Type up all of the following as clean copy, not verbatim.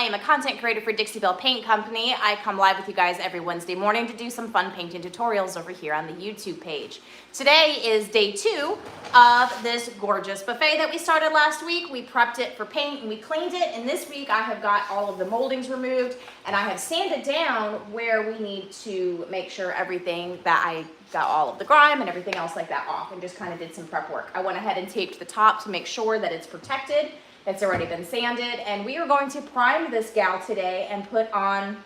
am a content creator for Dixie Belle Paint Company. I come live with you guys every Wednesday morning to do some fun painting tutorials over here on the YouTube page. Today is day 2 of this gorgeous buffet that we started last week. We prepped it for paint and we cleaned it, and this week I have got all of the moldings removed and I have sanded down where we need to make sure everything that I got all of the grime and everything else like that off, and just kind of did some prep work. I went ahead and taped the top to make sure that it's protected. It's already been sanded, and we are going to prime this gal today and put on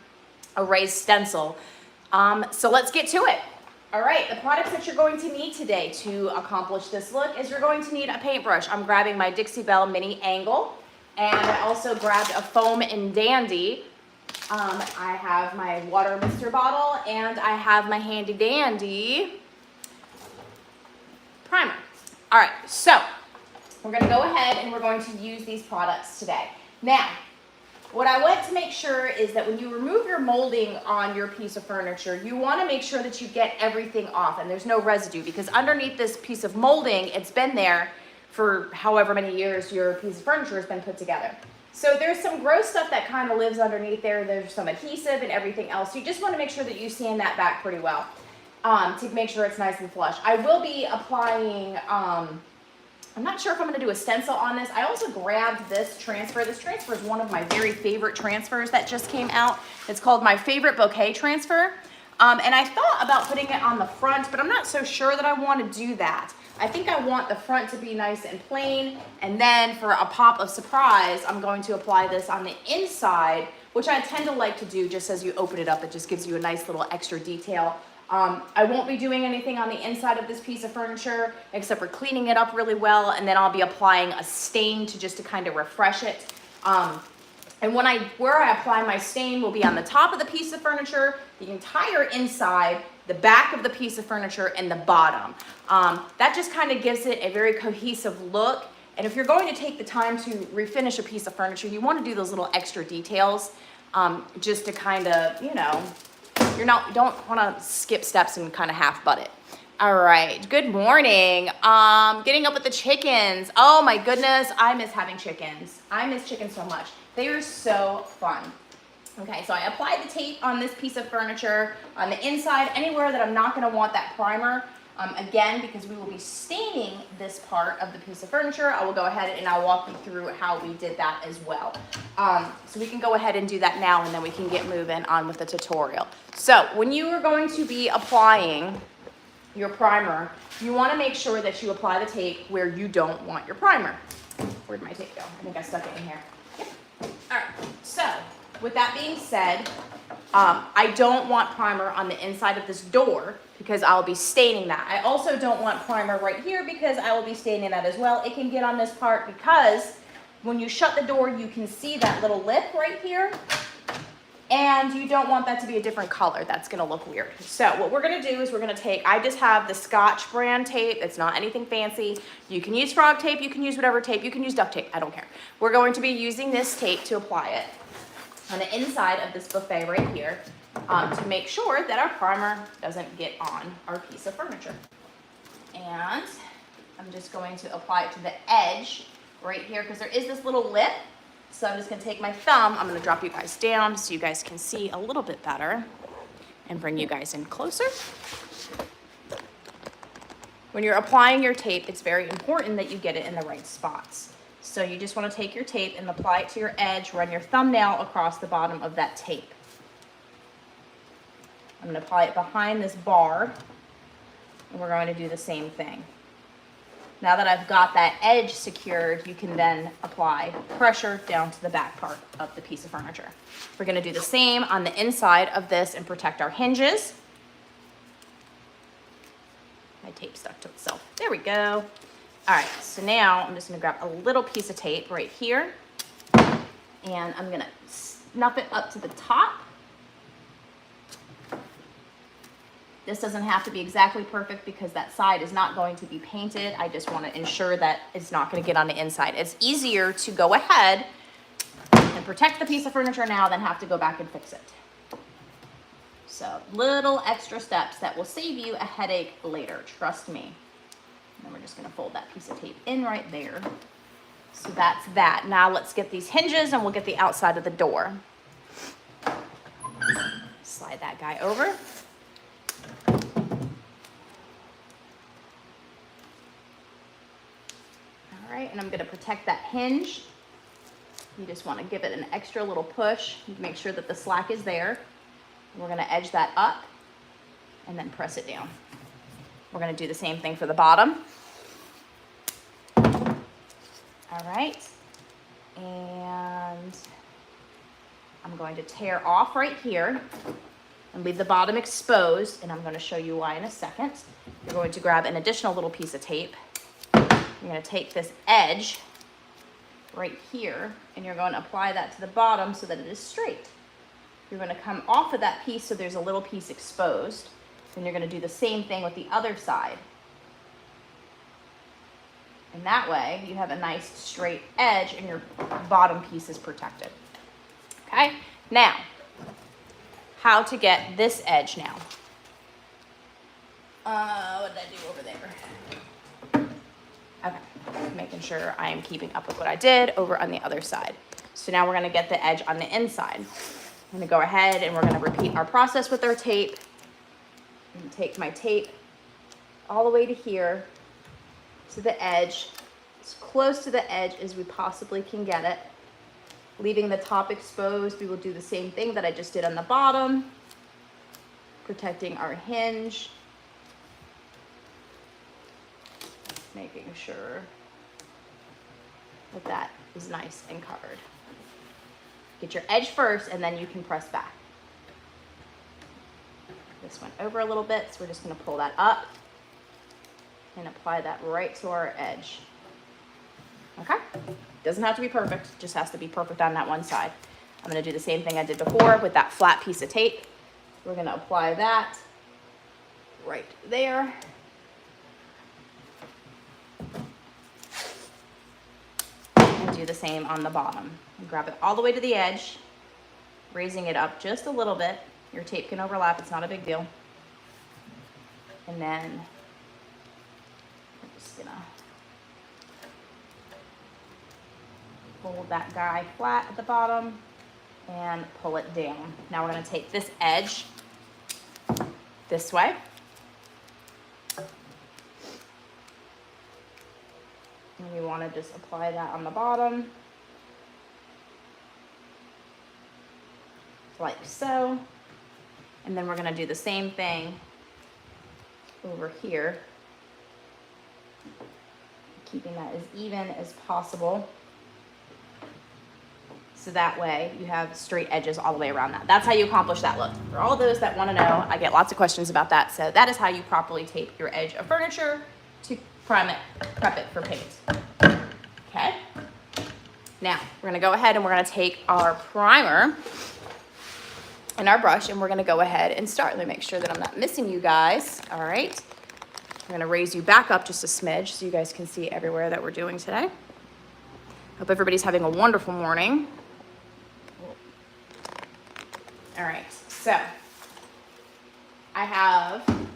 a raised stencil. So let's get to it. All right, the products that you're going to need today to accomplish this look is you're going to need a paintbrush. I'm grabbing my Dixie Belle Mini Angle, and I also grabbed a Foam and Dandy. I have my water mister bottle, and I have my handy dandy primer. All right, so we're going to go ahead and we're going to use these products today. Now, what I want to make sure is that when you remove your molding on your piece of furniture, you want to make sure that you get everything off and there's no residue, because underneath this piece of molding, it's been there for however many years your piece of furniture has been put together. So there's some gross stuff that kind of lives underneath there. There's some adhesive and everything else. So you just want to make sure that you sand that back pretty well to make sure it's nice and flush. I will be applying, I'm not sure if I'm going to do a stencil on this. I also grabbed this transfer. This transfer is one of my very favorite transfers that just came out. It's called my favorite bouquet transfer. And I thought about putting it on the front, but I'm not so sure that I want to do that. I think I want the front to be nice and plain, and then for a pop of surprise, I'm going to apply this on the inside, which I tend to like to do just as you open it up. It just gives you a nice little extra detail. I won't be doing anything on the inside of this piece of furniture except for cleaning it up really well, and then I'll be applying a stain to kind of refresh it. And where I apply my stain will be on the top of the piece of furniture, the entire inside, the back of the piece of furniture, and the bottom. That just kind of gives it a very cohesive look. And if you're going to take the time to refinish a piece of furniture, you want to do those little extra details just to kind of, you know, you don't want to skip steps and kind of half butt it. All right, good morning. Getting up with the chickens. Oh my goodness, I miss having chickens. I miss chickens so much. They are so fun. Okay, so I applied the tape on this piece of furniture, on the inside, anywhere that I'm not gonna want that primer. Again, because we will be staining this part of the piece of furniture, I will go ahead and I'll walk you through how we did that as well. So we can go ahead and do that now, and then we can get moving on with the tutorial. So when you are going to be applying your primer, you wanna make sure that you apply the tape where you don't want your primer. Where'd my tape go? I think I stuck it in here. Yep. All right, so with that being said, I don't want primer on the inside of this door because I'll be staining that. I also don't want primer right here because I will be staining that as well. It can get on this part because when you shut the door, you can see that little lip right here, and you don't want that to be a different color. That's gonna look weird. So what we're gonna do is we're gonna take, I just have the Scotch brand tape. It's not anything fancy. You can use frog tape, you can use whatever tape, you can use duct tape, I don't care. We're going to be using this tape to apply it on the inside of this buffet right here to make sure that our primer doesn't get on our piece of furniture. And I'm just going to apply it to the edge right here because there is this little lip. So I'm just gonna take my thumb, I'm gonna drop you guys down so you guys can see a little bit better and bring you guys in closer. When you're applying your tape, it's very important that you get it in the right spots. So you just wanna take your tape and apply it to your edge, run your thumbnail across the bottom of that tape. I'm gonna apply it behind this bar, and we're going to do the same thing. Now that I've got that edge secured, you can then apply pressure down to the back part of the piece of furniture. We're gonna do the same on the inside of this and protect our hinges. My tape stuck to itself. There we go. All right, so now I'm just gonna grab a little piece of tape right here, and I'm gonna snuff it up to the top. This doesn't have to be exactly perfect because that side is not going to be painted. I just want to ensure that it's not going to get on the inside. It's easier to go ahead and protect the piece of furniture now than have to go back and fix it. So little extra steps that will save you a headache later, trust me. And then we're just going to fold that piece of tape in right there. So that's that. Now let's get these hinges and we'll get the outside of the door. Slide that guy over. All right, and I'm gonna protect that hinge. You just wanna give it an extra little push. Make sure that the slack is there. We're gonna edge that up and then press it down. We're gonna do the same thing for the bottom. All right, and I'm going to tear off right here and leave the bottom exposed, and I'm going to show you why in a second. You're going to grab an additional little piece of tape. You're going to take this edge right here, and you're going to apply that to the bottom so that it is straight. You're going to come off of that piece so there's a little piece exposed, and you're going to do the same thing with the other side. And that way you have a nice straight edge and your bottom piece is protected. Okay, now how to get this edge now. What did I do over there? Okay, making sure I am keeping up with what I did over on the other side. So now we're gonna get the edge on the inside. I'm gonna go ahead and we're gonna repeat our process with our tape. I'm gonna take my tape all the way to here, to the edge, as close to the edge as we possibly can get it. Leaving the top exposed, we will do the same thing that I just did on the bottom, protecting our hinge, making sure that that is nice and covered. Get your edge first and then you can press back. This went over a little bit, so we're just gonna pull that up and apply that right to our edge. Okay? Doesn't have to be perfect, just has to be perfect on that one side. I'm gonna do the same thing I did before with that flat piece of tape. We're gonna apply that right there. And do the same on the bottom. And grab it all the way to the edge, raising it up just a little bit. Your tape can overlap, it's not a big deal. And then just gonna hold that guy flat at the bottom and pull it down. Now we're gonna take this edge this way. And we wanna just apply that on the bottom, like so. And then we're gonna do the same thing over here, keeping that as even as possible. So that way you have straight edges all the way around that. That's how you accomplish that look. For all those that wanna know, I get lots of questions about that. So that is how you properly tape your edge of furniture to prep it for paint. Okay? Now, we're gonna go ahead and we're gonna take our primer and our brush and we're gonna go ahead and start. Let me make sure that I'm not missing you guys. All right. I'm gonna raise you back up just a smidge so you guys can see everywhere that we're doing today. Hope everybody's having a wonderful morning. All right, so I have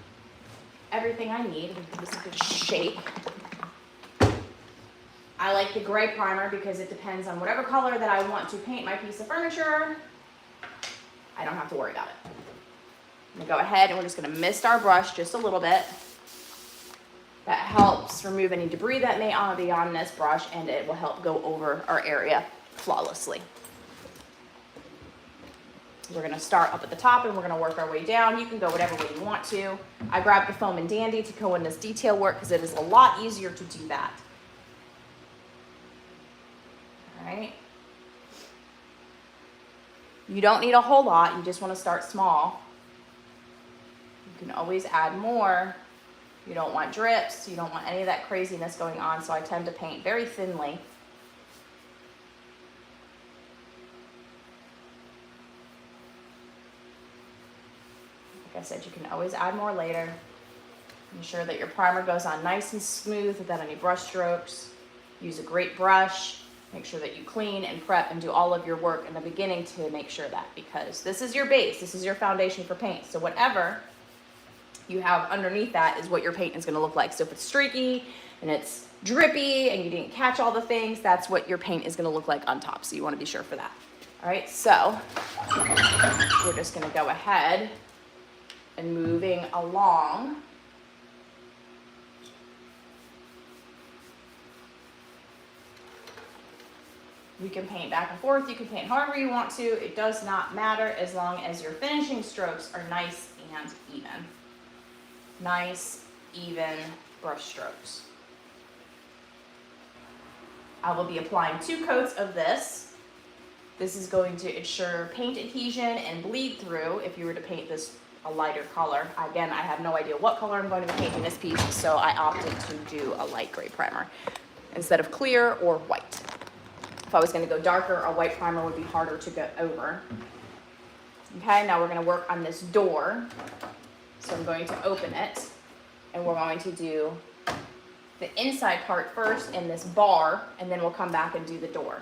everything I need. I'm gonna give this a good shake. I like the gray primer because it depends on whatever color that I want to paint my piece of furniture. I don't have to worry about it. I'm gonna go ahead and we're just gonna mist our brush just a little bit. That helps remove any debris that may be on this brush and it will help go over our area flawlessly. We're gonna start up at the top and we're gonna work our way down. You can go whatever way you want to. I grabbed the foam and dandy to go in this detail work because it is a lot easier to do that. All right. You don't need a whole lot, you just wanna start small. You can always add more. You don't want drips, you don't want any of that craziness going on, so I tend to paint very thinly. Like I said, you can always add more later. Ensure that your primer goes on nice and smooth without any brush strokes. Use a great brush. Make sure that you clean and prep and do all of your work in the beginning to make sure that, because this is your base, this is your foundation for paint. So whatever you have underneath that is what your paint is going to look like. So if it's streaky and it's drippy and you didn't catch all the things, that's what your paint is gonna look like on top. So you wanna be sure for that. All right, so we're just gonna go ahead and moving along. You can paint back and forth, you can paint however you want to, it does not matter as long as your finishing strokes are nice and even. Nice, even brush strokes. I will be applying 2 coats of this. This is going to ensure paint adhesion and bleed through if you were to paint this a lighter color. Again, I have no idea what color I'm going to be painting this piece, so I opted to do a light gray primer instead of clear or white. If I was going to go darker, a white primer would be harder to go over. Okay, now we're going to work on this door. So I'm going to open it, and we're going to do the inside part first in this bar, and then we'll come back and do the door.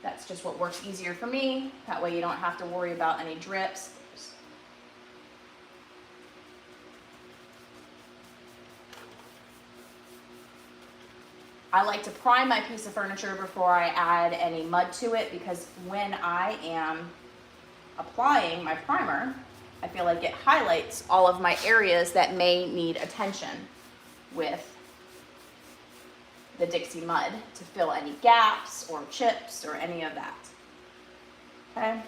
That's just what works easier for me. That way you don't have to worry about any drips. I like to prime my piece of furniture before I add any mud to it, because when I am applying my primer, I feel like it highlights all of my areas that may need attention with the Dixie mud to fill any gaps or chips or any of that. Okay? I'm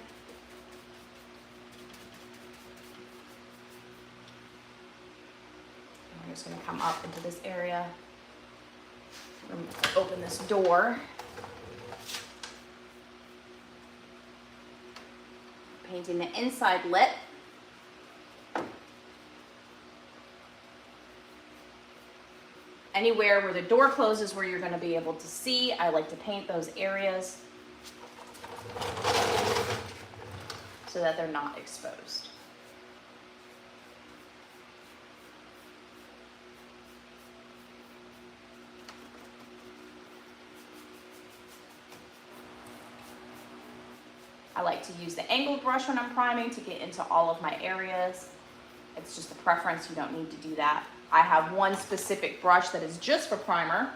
just going to come up into this area. I'm going to open this door. Painting the inside lip. Anywhere where the door closes where you're going to be able to see, I like to paint those areas so that they're not exposed. I like to use the angled brush when I'm priming to get into all of my areas. It's just a preference, you don't need to do that. I have one specific brush that is just for primer.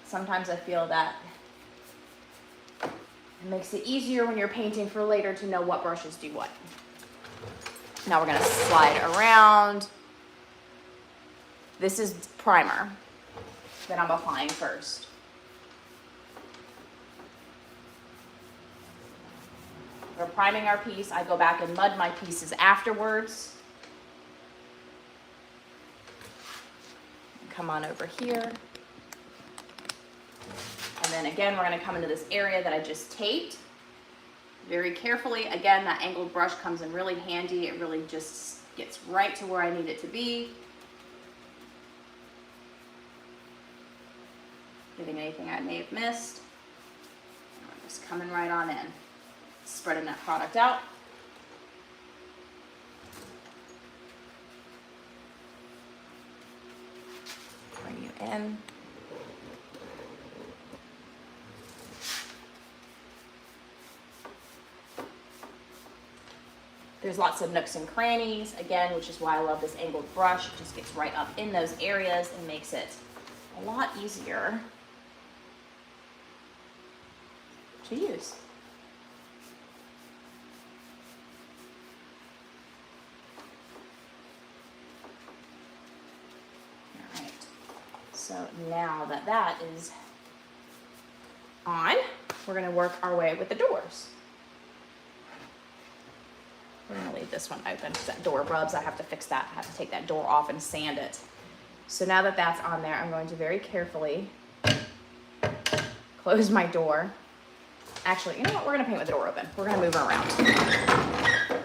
Sometimes I feel that it makes it easier when you're painting for later to know what brushes do what. Now we're gonna slide around. This is primer that I'm applying first. We're priming our piece. I go back and mud my pieces afterwards. Come on over here. And then again, we're going to come into this area that I just taped very carefully. Again, that angled brush comes in really handy. It really just gets right to where I need it to be. Getting anything I may have missed. And I'm just coming right on in. Spreading that product out. Bring you in. There's lots of nooks and crannies, again, which is why I love this angled brush. It just gets right up in those areas and makes it a lot easier to use. So now that that is on, we're going to work our way with the doors. We're going to leave this one open because that door rubs. I have to fix that. I have to take that door off and sand it. So now that that's on there, I'm going to very carefully close my door. Actually, you know what? We're going to paint with the door open. We're going to move her around.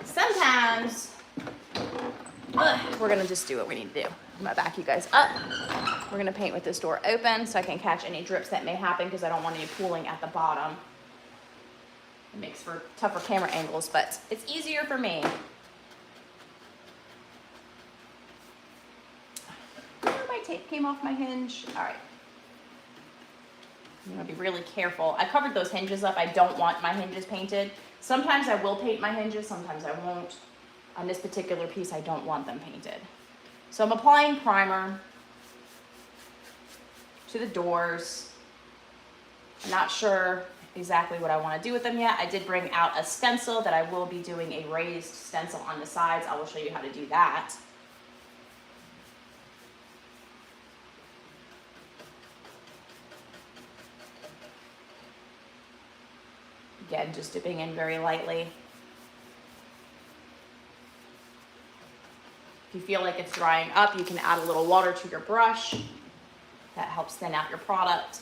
Sometimes we're going to just do what we need to do. I'm going to back you guys up. We're going to paint with this door open so I can catch any drips that may happen because I don't want any pooling at the bottom. It makes for tougher camera angles, but it's easier for me. Oh, my tape came off my hinge. All right. I'm going to be really careful. I covered those hinges up. I don't want my hinges painted. Sometimes I will paint my hinges, sometimes I won't. On this particular piece, I don't want them painted. So I'm applying primer. to the doors. I'm not sure exactly what I want to do with them yet. I did bring out a stencil that I will be doing a raised stencil on the sides. I will show you how to do that. Again, just dipping in very lightly. If you feel like it's drying up, you can add a little water to your brush. That helps thin out your product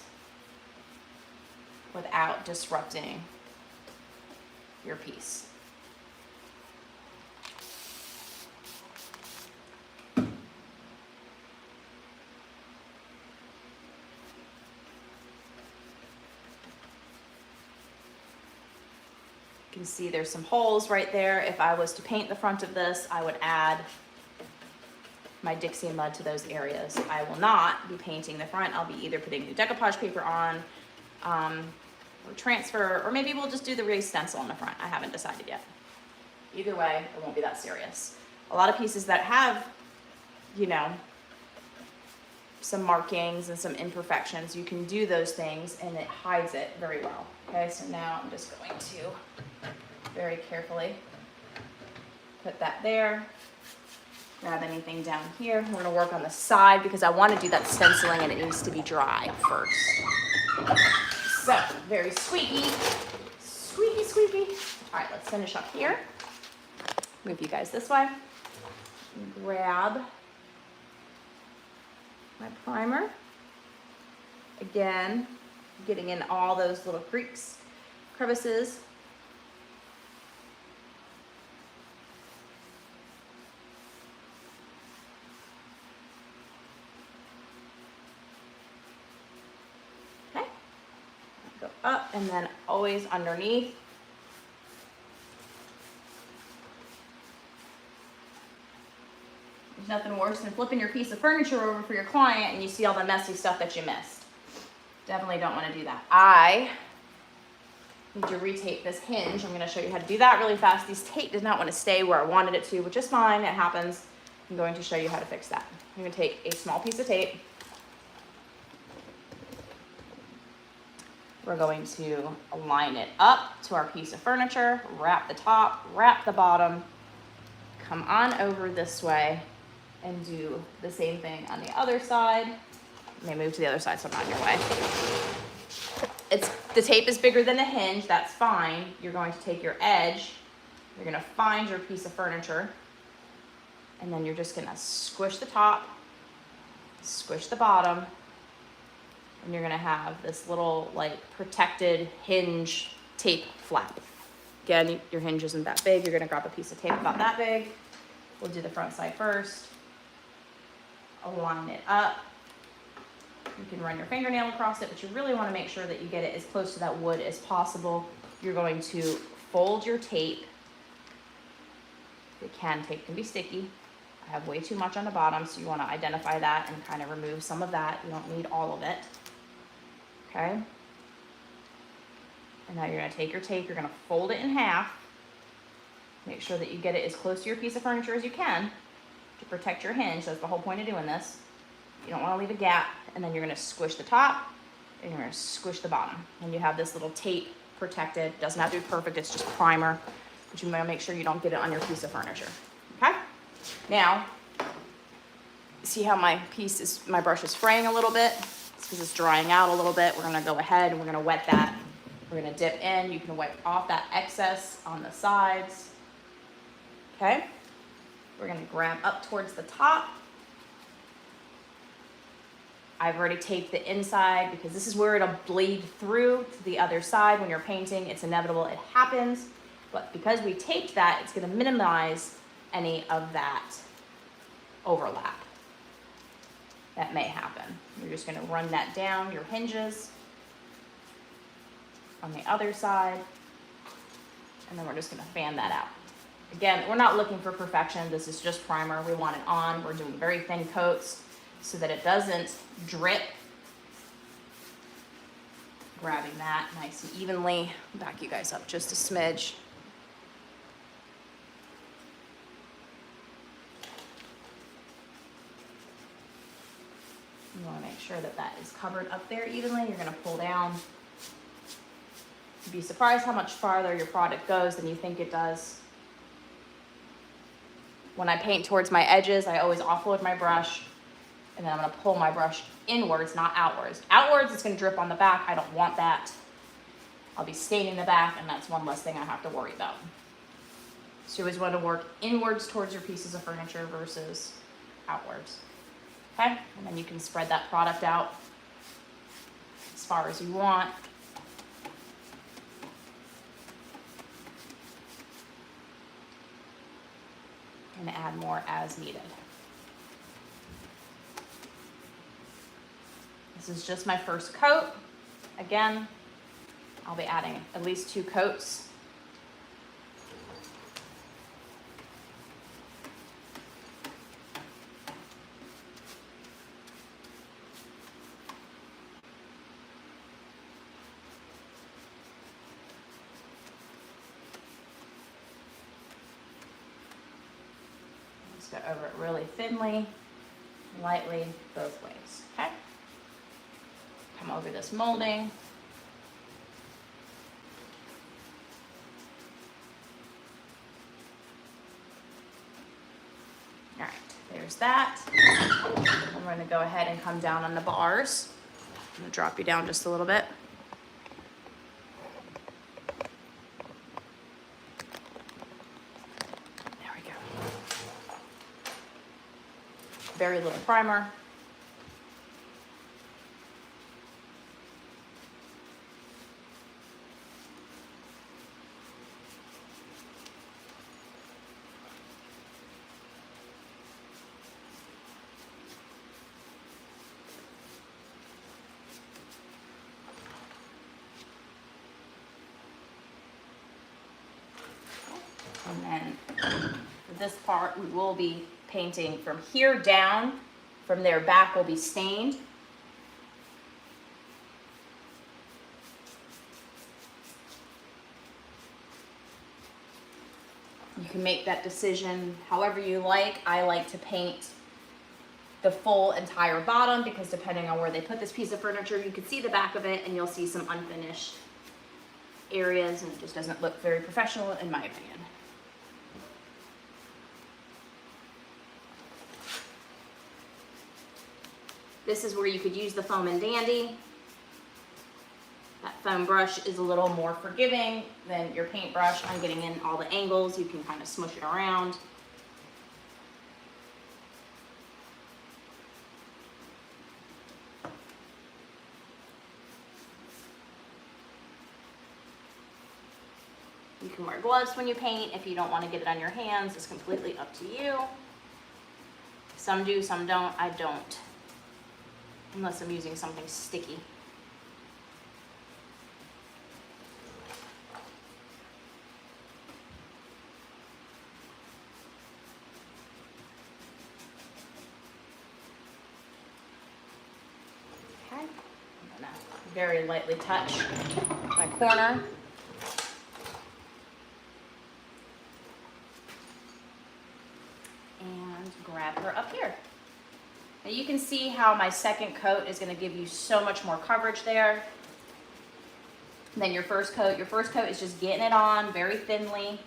without disrupting your piece. You can see there's some holes right there. If I was to paint the front of this, I would add my Dixie mud to those areas. I will not be painting the front. I'll be either putting new decoupage paper on, or transfer, or maybe we'll just do the raised stencil on the front. I haven't decided yet. Either way, it won't be that serious. A lot of pieces that have, you know, some markings and some imperfections, you can do those things and it hides it very well. Okay, so now I'm just going to very carefully put that there. Grab anything down here. We're gonna work on the side because I want to do that stenciling and it needs to be dry first. So, very squeaky, squeaky, squeaky. All right, let's finish up here. Move you guys this way. Grab my primer. Again, getting in all those little creaks, crevices. Up and then always underneath. There's nothing worse than flipping your piece of furniture over for your client and you see all the messy stuff that you missed. Definitely don't want to do that. I need to retape this hinge. I'm going to show you how to do that really fast. This tape does not want to stay where I wanted it to, which is fine. It happens. I'm going to show you how to fix that. I'm going to take a small piece of tape. We're going to align it up to our piece of furniture, wrap the top, wrap the bottom, come on over this way and do the same thing on the other side. Let me move to the other side so I'm not in your way. The tape is bigger than the hinge, that's fine. You're going to take your edge, you're gonna find your piece of furniture, and then you're just gonna squish the top, squish the bottom, and you're gonna have this little like protected hinge tape flap. Again, your hinge isn't that big. You're gonna grab a piece of tape about that big. We'll do the front side first. Align it up. You can run your fingernail across it, but you really wanna make sure that you get it as close to that wood as possible. You're going to fold your tape. Tape can be sticky. I have way too much on the bottom, so you wanna identify that and kind of remove some of that. You don't need all of it. Okay, and now you're going to take your tape, you're going to fold it in half, make sure that you get it as close to your piece of furniture as you can to protect your hinge. That's the whole point of doing this. You don't want to leave a gap, and then you're going to squish the top and you're going to squish the bottom, and you have this little tape protected. Doesn't have to be perfect, it's just primer, but you want to make sure you don't get it on your piece of furniture. Okay, now see how my brush is fraying a little bit? Because it's drying out a little bit. We're gonna go ahead and we're gonna wet that. We're gonna dip in. You can wipe off that excess on the sides. Okay? We're gonna grab up towards the top. I've already taped the inside because this is where it'll bleed through to the other side when you're painting. It's inevitable, it happens. But because we taped that, it's gonna minimize any of that overlap that may happen. You're just gonna run that down your hinges on the other side, and then we're just gonna fan that out. Again, we're not looking for perfection. This is just primer. We want it on. We're doing very thin coats so that it doesn't drip. Grabbing that nice and evenly. Back you guys up just a smidge. You want to make sure that that is covered up there evenly. You're going to pull down. You'd be surprised how much farther your product goes than you think it does. When I paint towards my edges, I always offload my brush, and then I'm going to pull my brush inwards, not outwards. Outwards, it's going to drip on the back. I don't want that. I'll be staining the back, and that's one less thing I have to worry about. So you always want to work inwards towards your pieces of furniture versus outwards. Okay? And then you can spread that product out as far as you want. And add more as needed. This is just my first coat. Again, I'll be adding at least 2 coats. Just go over it really thinly, lightly, both ways, okay? Come over this molding. All right, there's that. I'm going to go ahead and come down on the bars. I'm going to drop you down just a little bit. There we go. Very little primer. And then for this part, we will be painting from here down. From there back will be stained. You can make that decision however you like. I like to paint the full entire bottom because depending on where they put this piece of furniture, you can see the back of it and you'll see some unfinished areas, and it just doesn't look very professional in my opinion. This is where you could use the foam and dandy. That foam brush is a little more forgiving than your paintbrush on getting in all the angles. You can kind of smush it around. You can wear gloves when you paint. If you don't want to get it on your hands, it's completely up to you. Some do, some don't. I don't, unless I'm using something sticky. Okay, I'm gonna very lightly touch my corner. And grab her up here. Now you can see how my second coat is going to give you so much more coverage there than your first coat. Your first coat is just getting it on very thinly.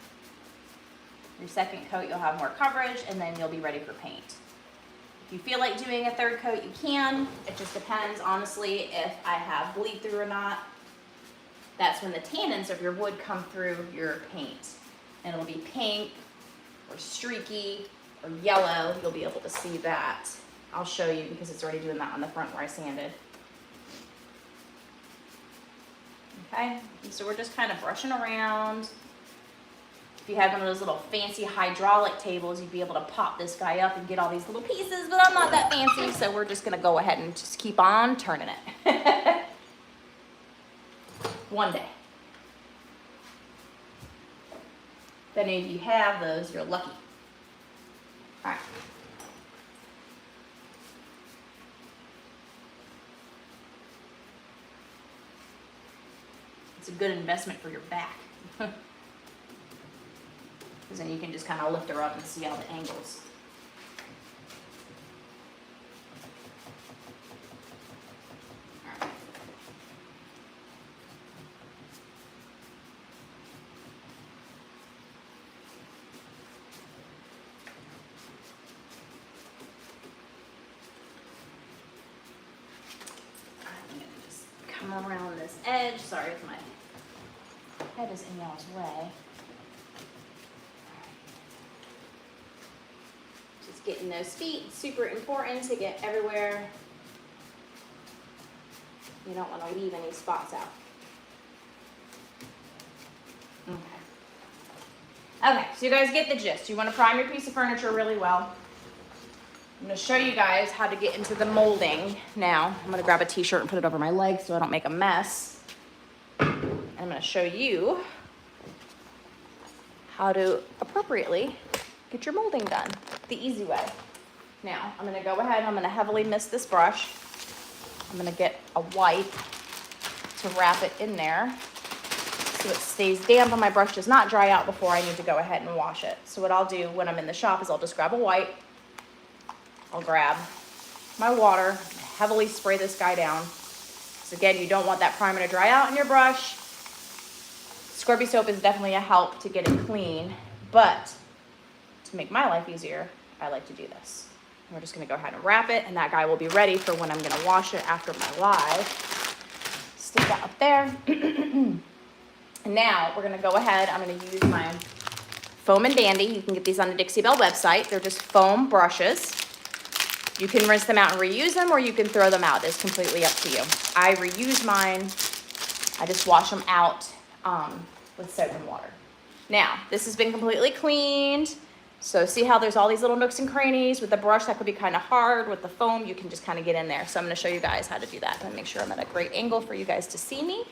Your second coat, you'll have more coverage, and then you'll be ready for paint. If you feel like doing a third coat, you can. It just depends, honestly, if I have bleed through or not. That's when the tannins of your wood come through your paint. And it'll be pink or streaky or yellow. You'll be able to see that. I'll show you because it's already doing that on the front where I sanded. Okay, so we're just kind of brushing around. If you had one of those little fancy hydraulic tables, you'd be able to pop this guy up and get all these little pieces, but I'm not that fancy, so we're just gonna go ahead and just keep on turning it. One day. If any of you have those, you're lucky. All right. It's a good investment for your back. Because then you can just kind of lift her up and see all the angles. around this edge. Sorry if my head is in y'all's way. Just getting those feet, super important to get everywhere. You don't want to leave any spots out. Okay, so you guys get the gist. You want to prime your piece of furniture really well. I'm going to show you guys how to get into the molding now. I'm going to grab a t-shirt and put it over my legs so I don't make a mess. And I'm going to show you how to appropriately get your molding done the easy way. Now, I'm going to go ahead and I'm going to heavily mist this brush. I'm going to get a wipe to wrap it in there so it stays damp and my brush does not dry out before I need to go ahead and wash it. So what I'll do when I'm in the shop is I'll just grab a wipe. I'll grab my water, heavily spray this guy down. So again, you don't want that primer to dry out in your brush. Scrubby soap is definitely a help to get it clean, but to make my life easier, I like to do this. We're just gonna go ahead and wrap it, and that guy will be ready for when I'm gonna wash it after my live. Stick that up there. And now we're gonna go ahead, I'm gonna use my Foam and Dandy. You can get these on the Dixie Belle website. They're just foam brushes. You can rinse them out and reuse them, or you can throw them out. It's completely up to you. I reuse mine. I just wash them out with soap and water. Now, this has been completely cleaned. So see how there's all these little nooks and crannies? With the brush, that could be kind of hard. With the foam, you can just kind of get in there. So I'm going to show you guys how to do that. I'm going to make sure I'm at a great angle for you guys to see me.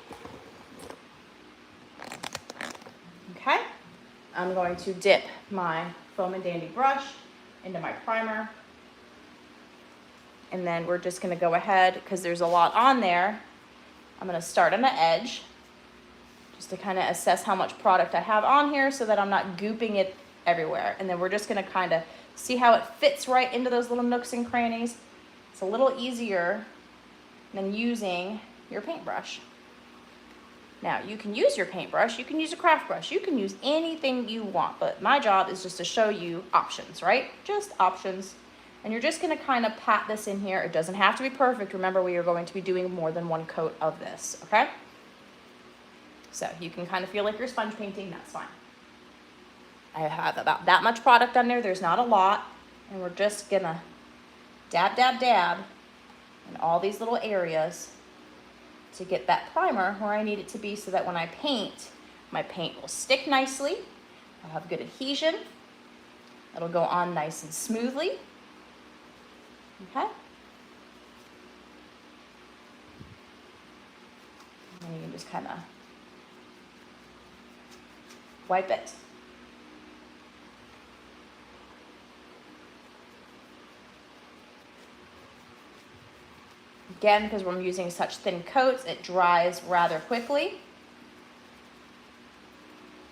Okay. I'm going to dip my Foam and Dandy brush into my primer. And then we're just going to go ahead, because there's a lot on there, I'm going to start on the edge just to kind of assess how much product I have on here so that I'm not gooping it everywhere. And then we're just going to kind of see how it fits right into those little nooks and crannies. It's a little easier than using your paintbrush. Now, you can use your paintbrush, you can use a craft brush, you can use anything you want, but my job is just to show you options, right? Just options. And you're just going to kind of pat this in here. It doesn't have to be perfect. Remember, we are going to be doing more than one coat of this, okay? So you can kind of feel like you're sponge painting. That's fine. I have about that much product on there. There's not a lot. And we're just going to dab, dab, dab in all these little areas to get that primer where I need it to be so that when I paint, my paint will stick nicely. I'll have good adhesion. It'll go on nice and smoothly. Okay. And you can just kind of wipe it. Again, because we're using such thin coats, it dries rather quickly.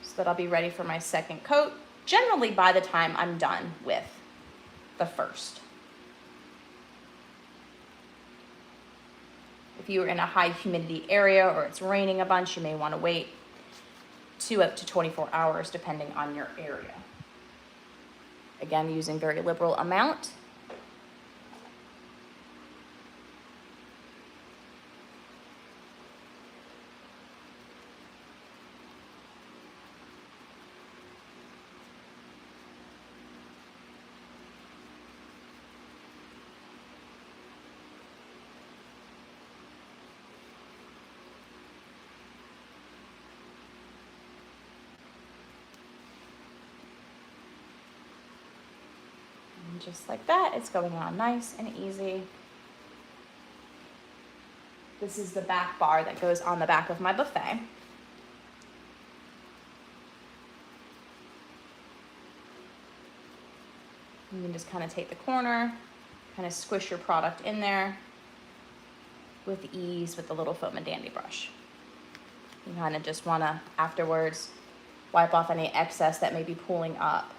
So that I'll be ready for my second coat, generally by the time I'm done with the first. If you're in a high humidity area or it's raining a bunch, you may want to wait 2 up to 24 hours depending on your area. Again, using very liberal amount. Just like that, it's going on nice and easy. This is the back bar that goes on the back of my buffet. You can just kind of take the corner, kind of squish your product in there with ease with the little Foam and Dandy brush. You kind of just want to, afterwards, wipe off any excess that may be pooling up.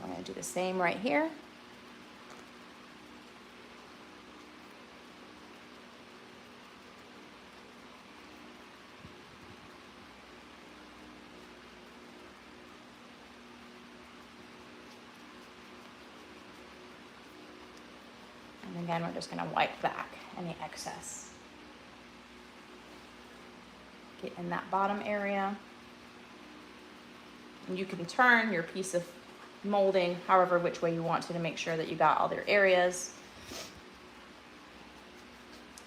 I'm going to do the same right here. And Again, we're just gonna wipe back any excess. Get in that bottom area. And you can turn your piece of molding however which way you want to make sure that you got all their areas.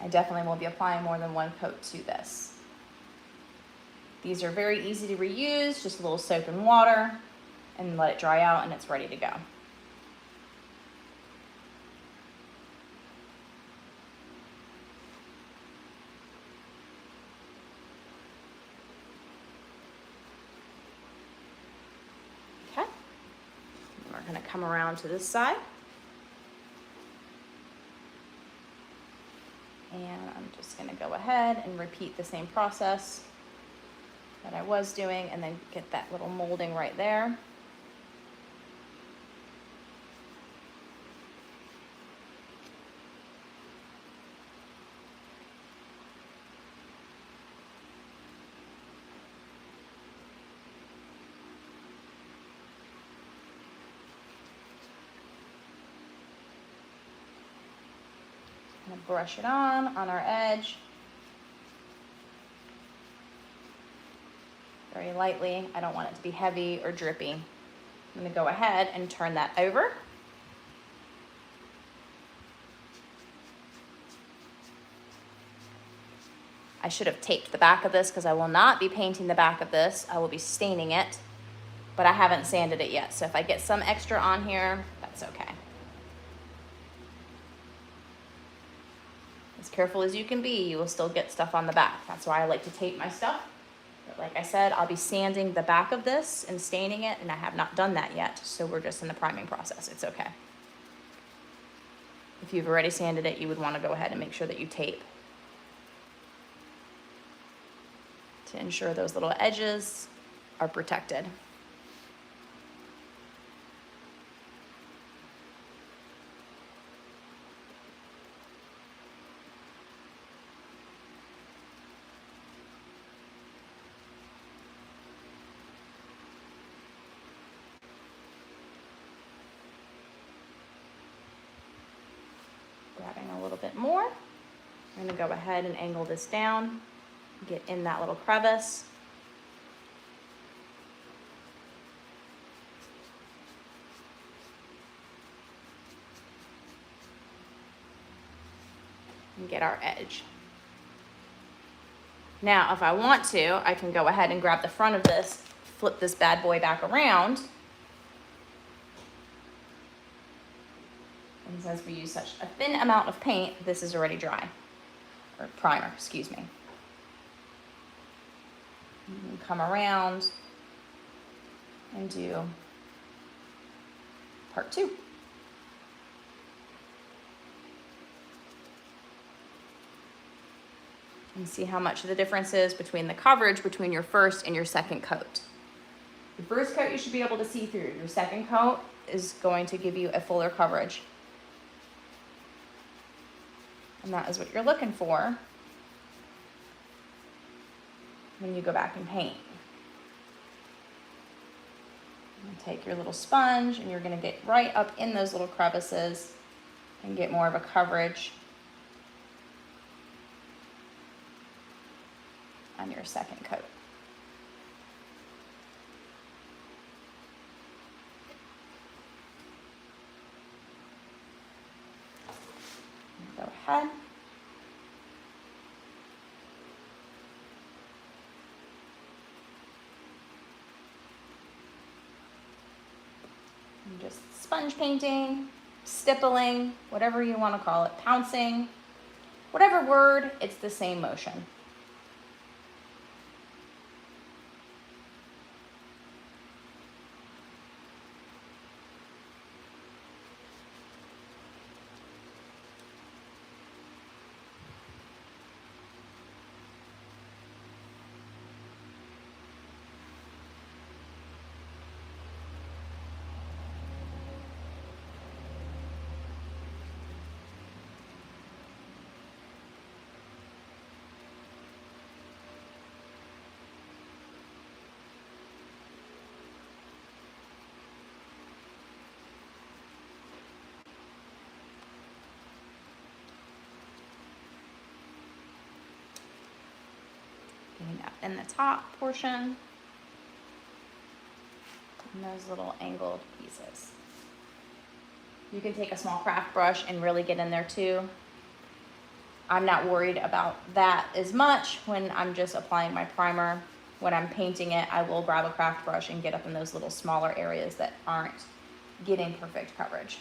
I definitely will be applying more than one coat to this. These are very easy to reuse, just a little soap and water, and let it dry out and it's ready to go. Okay, we're gonna come around to this side. And I'm just gonna go ahead and repeat the same process that I was doing and then get that little molding right there. I'm gonna brush it on our edge. Very lightly. I don't want it to be heavy or drippy. I'm gonna go ahead and turn that over. I should have taped the back of this because I will not be painting the back of this. I will be staining it, but I haven't sanded it yet. So if I get some extra on here, that's okay. As careful as you can be, you will still get stuff on the back. That's why I like to tape my stuff. But like I said, I'll be sanding the back of this and staining it, and I have not done that yet, so we're just in the priming process. It's okay. If you've already sanded it, you would want to go ahead and make sure that you tape to ensure those little edges are protected. Grabbing a little bit more. I'm going to go ahead and angle this down, get in that little crevice. And get our edge. Now, if I want to, I can go ahead and grab the front of this, flip this bad boy back around. And since we use such a thin amount of paint, this is already dry, or primer, excuse me. You can come around and do part two. And see how much the difference is between the coverage between your first and your second coat. Your first coat you should be able to see through. Your second coat is going to give you a fuller coverage. And that is what you're looking for when you go back and paint. Take your little sponge and you're going to get right up in those little crevices and get more of a coverage on your second coat. Go ahead. I'm just sponge painting, stippling, whatever you want to call it, pouncing, whatever word, it's the same motion. Getting up in the top portion. And those little angled pieces. You can take a small craft brush and really get in there too. I'm not worried about that as much when I'm just applying my primer. When I'm painting it, I will grab a craft brush and get up in those little smaller areas that aren't getting perfect coverage.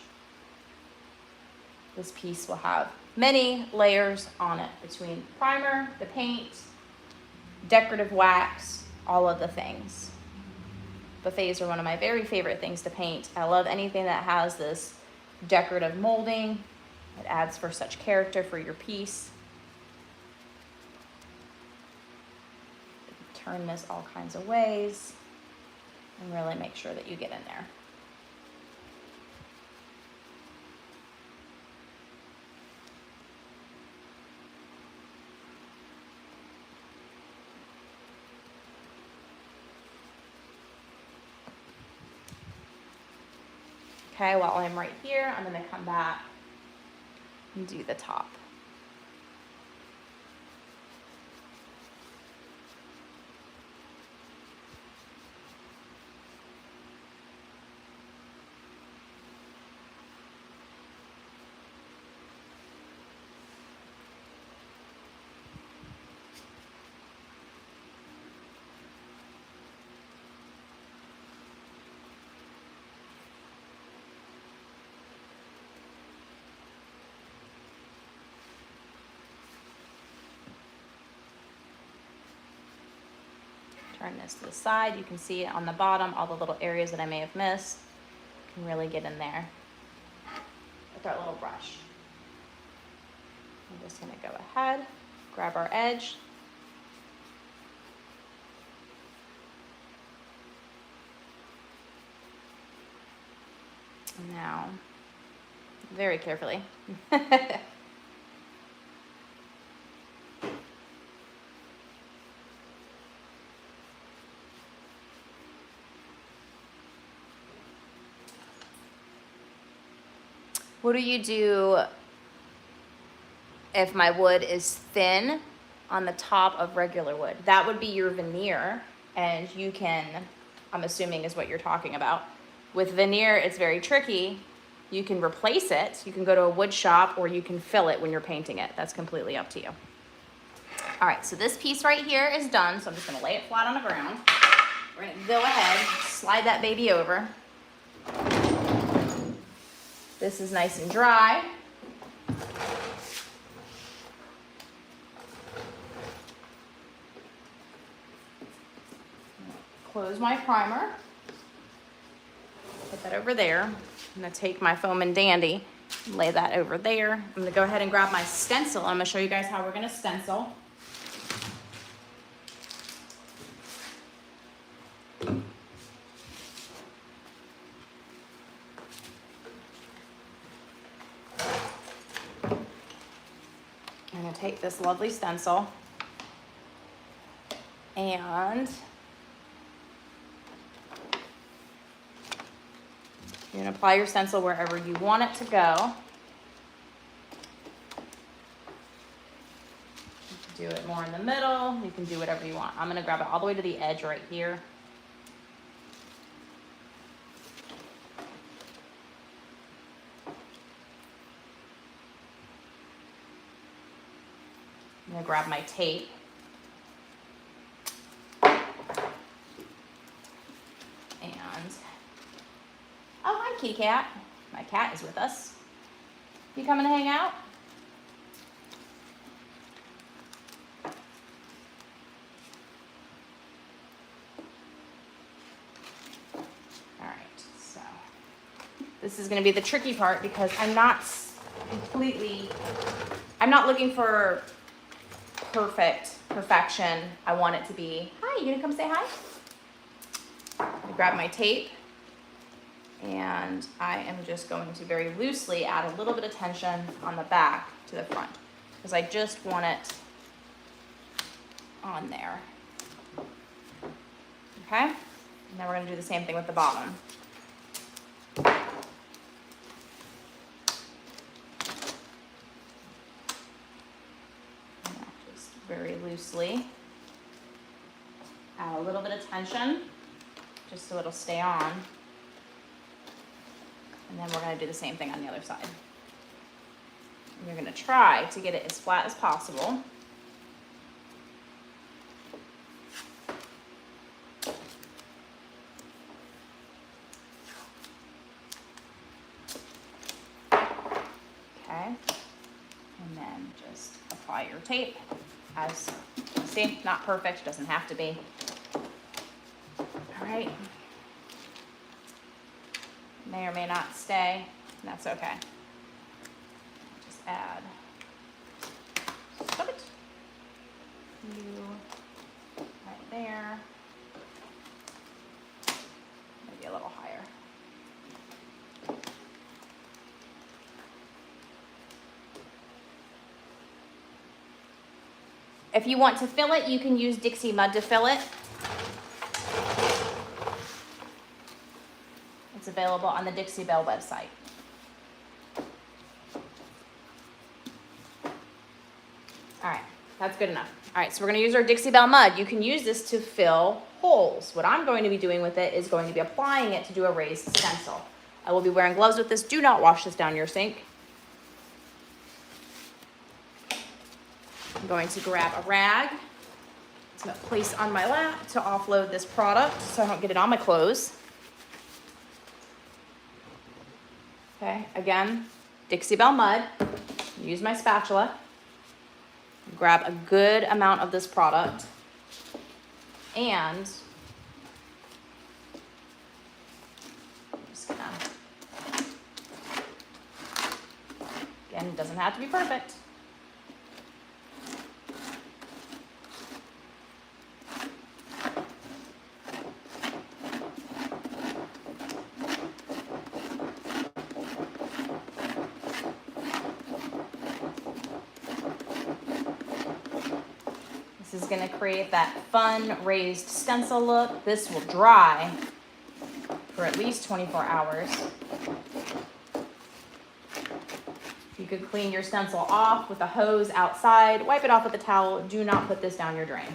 This piece will have many layers on it between primer, the paint, decorative wax, all of the things. Buffets are one of my very favorite things to paint. I love anything that has this decorative molding. It adds for such character for your piece. Turn this all kinds of ways and really make sure that you get in there. Okay, while I'm right here, I'm going to come back and do the top. Turn this to the side. You can see it on the bottom, all the little areas that I may have missed. You can really get in there with our little brush. I'm just gonna go ahead, grab our edge. Now, very carefully. What do you do if my wood is thin on the top of regular wood? That would be your veneer, and you can, I'm assuming is what you're talking about. With veneer, it's very tricky. You can replace it. You can go to a wood shop, or you can fill it when you're painting it. That's completely up to you. All right, so this piece right here is done, so I'm just gonna lay it flat on the ground. We're gonna go ahead, slide that baby over. This is nice and dry. Close my primer. Put that over there. I'm gonna take my foam and dandy, lay that over there. I'm gonna go ahead and grab my stencil. I'm gonna show you guys how we're gonna stencil. I'm gonna take this lovely stencil and you're gonna apply your stencil wherever you want it to go. You can do it more in the middle. You can do whatever you want. I'm gonna grab it all the way to the edge right here. I'm gonna grab my tape. And, oh, hi, kitty cat. My cat is with us. You coming to hang out? All right, so this is gonna be the tricky part because I'm not looking for perfection. I want it to be, hi, you gonna come say hi? I'm gonna grab my tape and I am just going to very loosely add a little bit of tension on the back to the front because I just want it on there. Okay, and then we're gonna do the same thing with the bottom. Very loosely. Add a little bit of tension, just so it'll stay on. And then we're gonna do the same thing on the other side. And you're gonna try to get it as flat as possible. Okay, and then just apply your tape. As you see, not perfect, doesn't have to be. All right. May or may not stay, and that's okay. Just add, stop it. You right there. Maybe a little higher. If you want to fill it, you can use Dixie mud to fill it. It's available on the Dixie Belle website. All right, that's good enough. All right, so we're gonna use our Dixie Belle mud. You can use this to fill holes. What I'm going to be doing with it is going to be applying it to do a raised stencil. I will be wearing gloves with this. Do not wash this down your sink. I'm going to grab a rag to place on my lap to offload this product so I don't get it on my clothes. Okay, again, Dixie Belle mud. Use my spatula. Grab a good amount of this product. And I'm just gonna, again, it doesn't have to be perfect. This is going to create that fun raised stencil look. This will dry for at least 24 hours. You could clean your stencil off with a hose outside, wipe it off with a towel. Do not put this down your drain.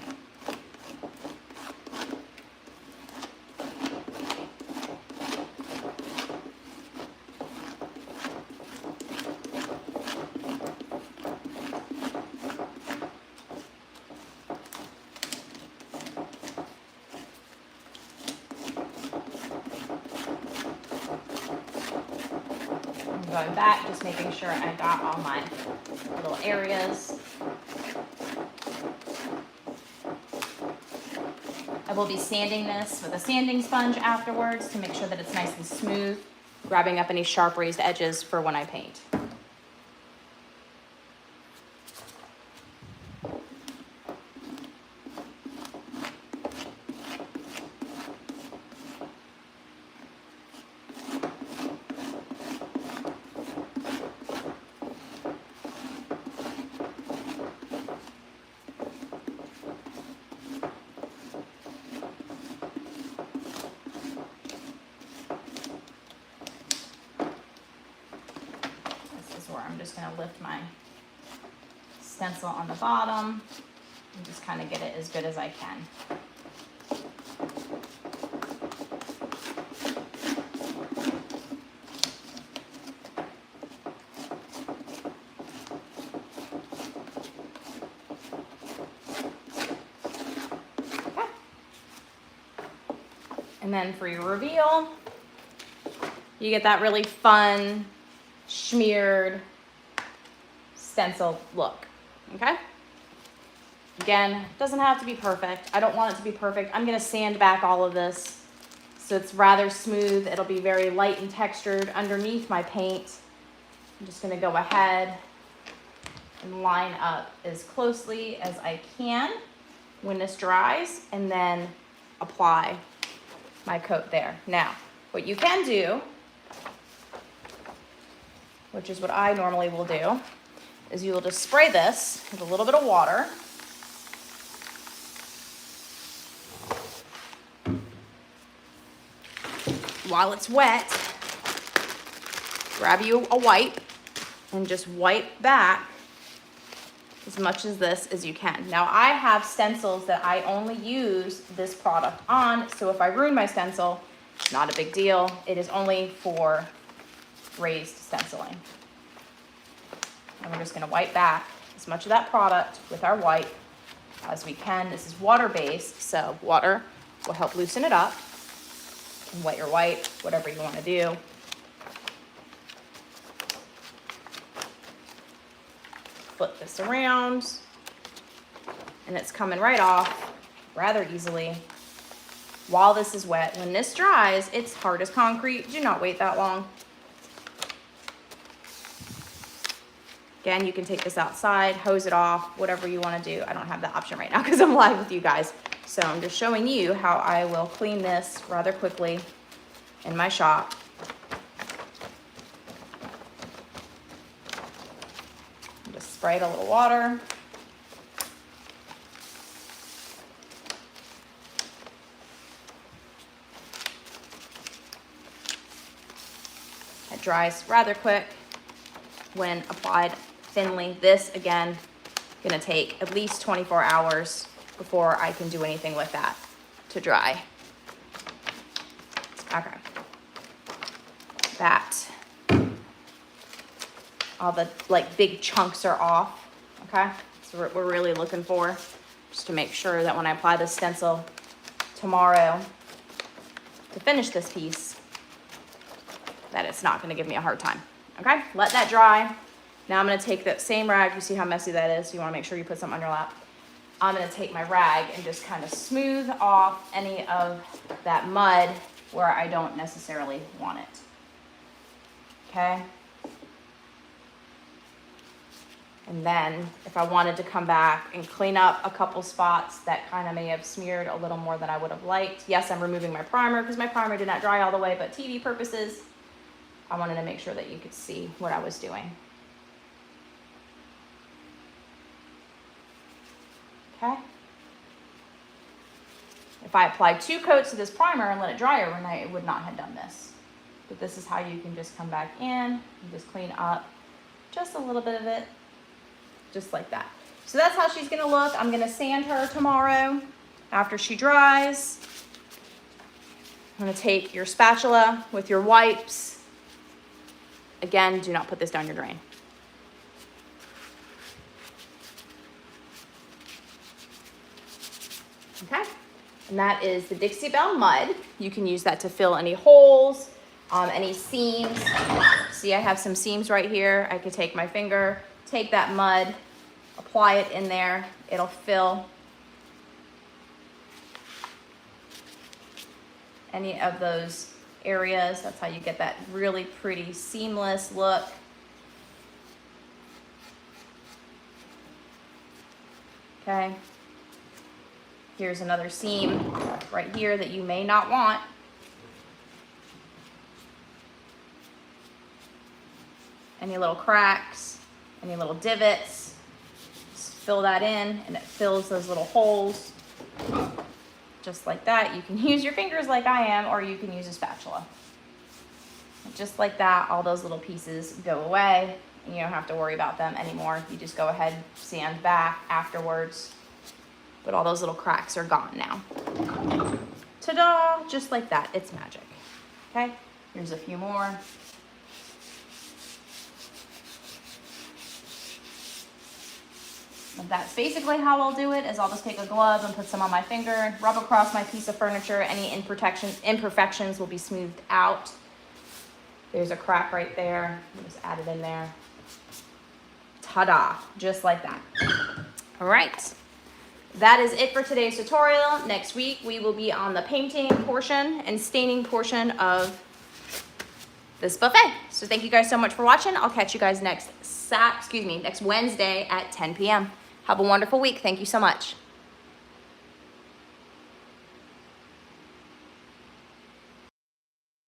Going back, just making sure I got all my little areas. I will be sanding this with a sanding sponge afterwards to make sure that it's nice and smooth, grabbing up any sharp raised edges for when I paint. I'm just going to lift my stencil on the bottom and just kind of get it as good as I can. Okay. And then for your reveal, you get that really fun, smeared stencil look, okay? Again, doesn't have to be perfect. I don't want it to be perfect. I'm gonna sand back all of this so it's rather smooth. It'll be very light and textured underneath my paint. I'm just gonna go ahead and line up as closely as I can when this dries and then apply my coat there. Now, what you can do, which is what I normally will do, is you will just spray this with a little bit of water. While it's wet, grab you a wipe and just wipe back as much of this as you can. Now I have stencils that I only use this product on, so if I ruin my stencil, not a big deal. It is only for raised stenciling. And we're just gonna wipe back as much of that product with our wipe as we can. This is water-based, so water will help loosen it up. And wet your wipe, whatever you wanna do. Flip this around, and it's coming right off rather easily while this is wet. When this dries, it's hard as concrete. Do not wait that long. Again, you can take this outside, hose it off, whatever you want to do. I don't have that option right now because I'm live with you guys. So I'm just showing you how I will clean this rather quickly in my shop. Just spray it a little water. It dries rather quick when applied thinly. This, again, gonna take at least 24 hours before I can do anything with that to dry. Okay. That, all the like big chunks are off, okay? So what we're really looking for, just to make sure that when I apply this stencil tomorrow to finish this piece, that it's not gonna give me a hard time, okay? Let that dry. Now I'm gonna take that same rag, you see how messy that is, so you wanna make sure you put something on your lap. I'm gonna take my rag and just kind of smooth off any of that mud where I don't necessarily want it, okay? And then if I wanted to come back and clean up a couple spots that kind of may have smeared a little more than I would have liked. Yes, I'm removing my primer because my primer did not dry all the way, but TV purposes, I wanted to make sure that you could see what I was doing. Okay. If I applied 2 coats of this primer and let it dry overnight, it would not have done this. But this is how you can just come back in and just clean up just a little bit of it, just like that. So that's how she's gonna look. I'm gonna sand her tomorrow after she dries. I'm gonna take your spatula with your wipes. Again, do not put this down your drain. Okay, and that is the Dixie Belle mud. You can use that to fill any holes, any seams. See, I have some seams right here. I could take my finger, take that mud, apply it in there. It'll fill any of those areas. That's how you get that really pretty seamless look. Okay. Here's another seam right here that you may not want. Any little cracks, any little divots, just fill that in and it fills those little holes. Just like that. You can use your fingers like I am, or you can use a spatula. And just like that, all those little pieces go away and you don't have to worry about them anymore. You just go ahead, sand back afterwards. But all those little cracks are gone now. Ta-da! Just like that. It's magic. Okay? Here's a few more. And that's basically how I'll do it, is I'll just take a glove and put some on my finger, rub across my piece of furniture. Any imperfections will be smoothed out. There's a crack right there. I'll just add it in there. Ta-da! Just like that. All right. That is it for today's tutorial. Next week, we will be on the painting portion and staining portion of this buffet. So thank you guys so much for watching. I'll catch you guys next Wednesday at 10 p.m. Have a wonderful week. Thank you so much.